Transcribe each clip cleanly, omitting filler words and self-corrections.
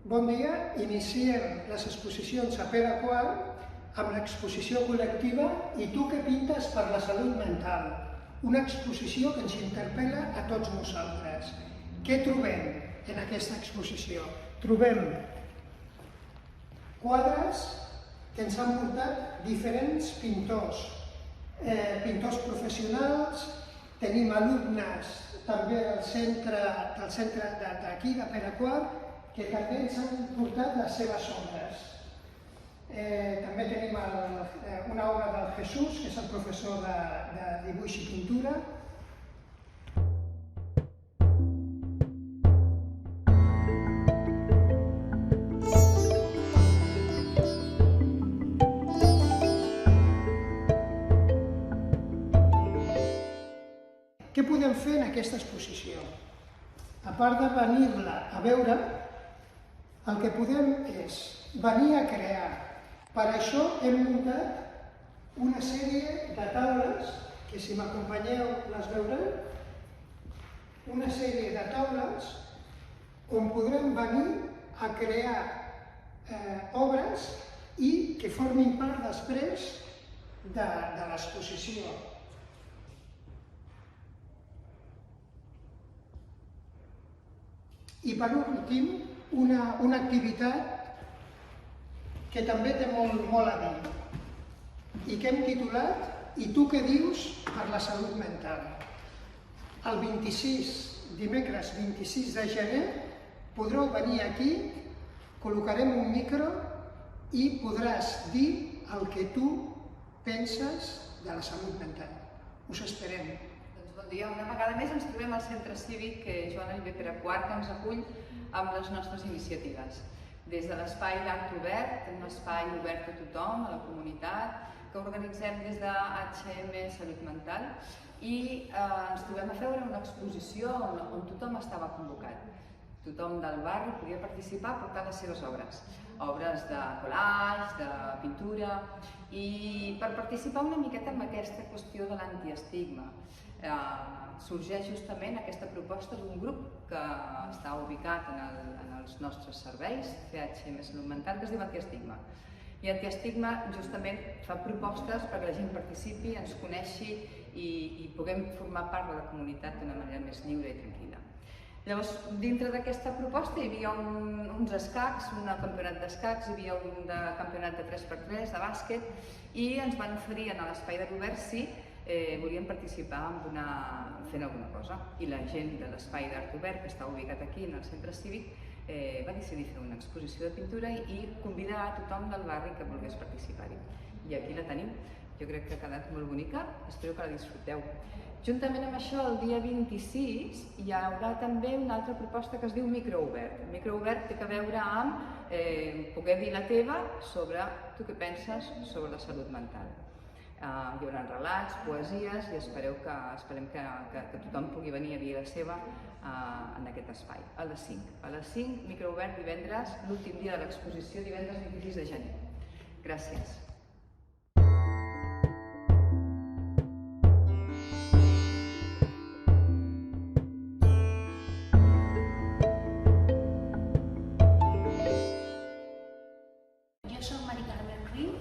Bon dia, iniciem les exposicions a Pere IV amb l'exposició col·lectiva I tu què pintes per la salut mental? Una exposició que ens interpel·la a tots nosaltres. Què trobem en aquesta exposició? Trobem quadres que ens han portat diferents pintors, pintors professionals, tenim alumnes també del centre d'aquí, de Pere IV, que també ens han portat les seves obres. També tenim una obra del Jesús, que és el professor de dibuix I pintura. Què podem fer en aquesta exposició? A part de venir-la a veure, el que podem és venir a crear. Per això hem muntat una sèrie de taules, que si m'acompanyeu les veureu, una sèrie de taules on podrem venir a crear obres I que formin part després de l'exposició. I per últim, una activitat que també té molt a dir I que hem titulat I tu què dius per la salut mental. El dimecres 26 de gener podreu venir aquí, col·locarem un micro I podràs dir el que tu penses de la salut mental. Us esperem. Bon dia, una vegada més ens trobem al centre cívic Joan Oliver Pere IV, que ens acull amb les nostres iniciatives. Des de l'espai d'art obert, un espai obert a tothom, a la comunitat, que organitzem des de HM Salut Mental I ens trobem a fer una exposició on tothom estava convocat. Tothom del barri podia participar portant les seves obres. Obres de collage, de pintura I per participar una miqueta en aquesta qüestió de l'antiestigma. Sorgeix justament aquesta proposta d'un grup que està ubicat en els nostres serveis, CHM Salut Mental, que es diu Antiestigma. I Antiestigma justament fa propostes perquè la gent participi, ens coneixi I puguem formar part de la comunitat d'una manera més lliure I tranquil·la. Llavors, dintre d'aquesta proposta hi havia uns escacs, un campionat d'escacs, hi havia un campionat de 3x3, de bàsquet, I ens van oferir a l'espai de l'Obert si volien participar fent alguna cosa. I la gent de l'espai d'art obert, que està ubicat aquí en el centre cívic, va decidir fer una exposició de pintura I convidar a tothom del barri que volgués participar-hi. I aquí la tenim. Jo crec que ha quedat molt bonica, espero que la disfruteu. Juntament amb això, el dia 26 hi haurà també una altra proposta que es diu Microobert. Microobert té a veure amb poder dir la teva sobre tu què penses sobre la salut mental. Hi haurà relats, poesies I esperem que tothom pugui venir a dir la seva en aquest espai, a les 5. A les 5, Microobert divendres, l'últim dia de l'exposició, divendres 26 de gener. Gràcies. Jo soc Mari Carmen Ruiz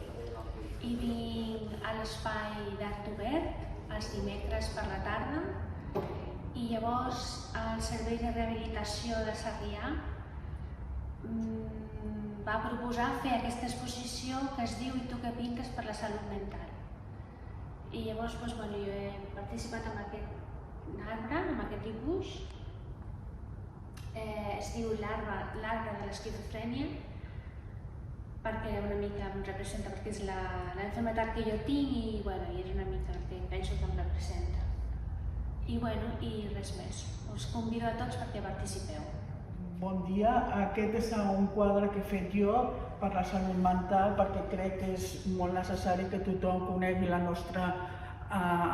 I vinc a l'espai d'art obert els dimecres per la tarda I llavors el Servei de Rehabilitació de Sarrià va proposar fer aquesta exposició que es diu I tu què pintes per la salut mental. I llavors jo he participat en aquest arbre, en aquest dibuix. Es diu l'arbre de l'esquizofrènia perquè una mica em representa, perquè és l'enfermetat que jo tinc I és una mica el que penso que em representa. I res més. Us convido a tots perquè participeu. Bon dia, aquest és un quadre que he fet jo per la salut mental perquè crec que és molt necessari que tothom conegui la nostra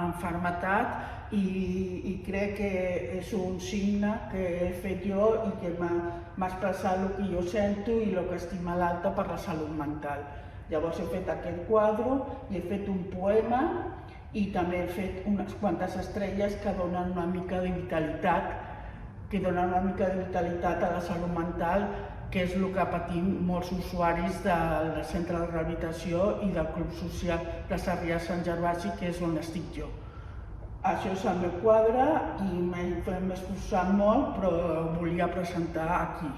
enfermetat I crec que és un signe que he fet jo I que m'ha expressat el que jo sento I el que estic malalta per la salut mental. Llavors he fet aquest quadre I he fet un poema I també he fet unes quantes estrelles que donen una mica de vitalitat a la salut mental que és el que patim molts usuaris del centre de rehabilitació i del Club Social de Sarrià-Sant Gervasi, que és on estic jo. Això és el meu quadre i m'he esforçat molt, però volia presentar aquí.